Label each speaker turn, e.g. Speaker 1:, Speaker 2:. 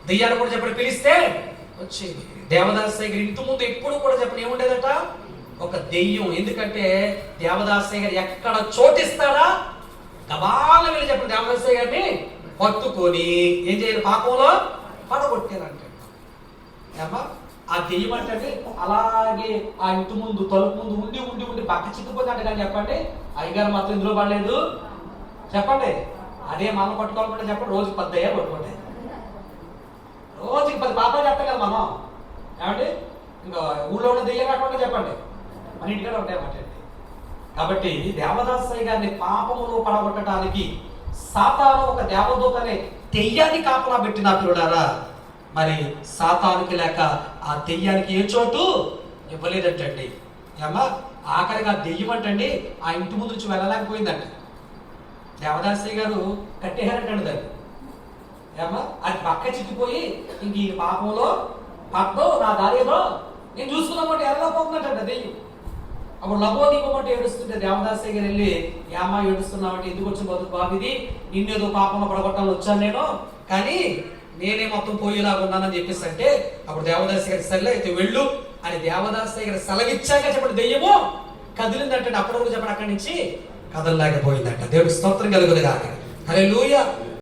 Speaker 1: దెయ్యాలు కూడా చెప్పండి పిలిస్తే వచ్చేది. దేవదాసయ్య గారు ఇంటి ముందు ఎప్పుడు కూడా చెప్పండి ఏముండేదట, ఒక దెయ్యం. ఎందుకంటే దేవదాసయ్య గారు ఎక్కడ చోటిస్తాడా గబాల వెళ్ళి చెప్పండి దేవదాసయ్య గారిని పట్టుకొని ఏం చేయాలి, పాపంలో పడగొట్టారంటే. ఏమా ఆ దెయ్యం అంటే అలాగే ఆ ఇంటి ముందు తలుపు ముందు ఉండి ఉండి ఉండి బక్క చిక్కిపోతుందంట. కానీ చెప్పండి అయ్యగారు మాత్రం ఇందులో పడలేదు చెప్పండి. అదే మనం పట్టుకోవాలంటే చెప్పండి రోజుకి 10 దయ్యాలు పట్టుకోండి, రోజుకి 10 పాపాలు చెప్తాం కదా మనం. ఏమంటే ఇంకా ఊళ్ళో ఉన్న దెయ్యం కాకుండా చెప్పండి మన ఇంటికాడ ఉంటాయన్నమాట. కాబట్టి దేవదాసయ్య గారిని పాపములో పడగొట్టడానికి సాతాను ఒక దేవదూతనే దెయ్యాన్ని కాపలా పెట్టిన పిల్లడారా. మరి సాతానుకి లేక ఆ దెయ్యానికి ఏ చోటు ఇవ్వలేదంటండి. ఏమా ఆఖరిగా ఆ దెయ్యం అంటండి ఆ ఇంటి ముందు నుంచి వెళ్ళలేకపోయిందంట. దేవదాసయ్య గారు కట్టేశారంటండి దాన్ని. ఏమా అది పక్క చిక్కిపోయి ఇంక ఈ పాపంలో పట్టో నా దారిలో నేను చూసుకున్నామంటే వెళ్ళలేకపోతున్నట్టండి దెయ్యం. అప్పుడు లబోదీపమంటే ఏడుస్తుంటే దేవదాసయ్య గారు వెళ్ళి ఏమా ఏడుస్తున్నామంటే ఎందుకు వచ్చిన బతుకు బాబు ఇది, నిన్నేదో పాపంలో పడగొట్టాలని వచ్చాను నేను, కానీ నేనే మొత్తం పోయేలాగా ఉన్నానని చెప్పేసి అంటే అప్పుడు దేవదాసయ్య గారి సర్లే అయితే వెళ్ళు అని దేవదాసయ్య గారి సెలవిచ్చాక చెప్పండి దెయ్యము కదిలిందంటే అప్పటి వరకు చెప్పండి అక్కడి నుంచి కదలలేకపోయిందంట. దేవుడికి స్తోత్రం కలుగును గాక. హల్లెలూయా.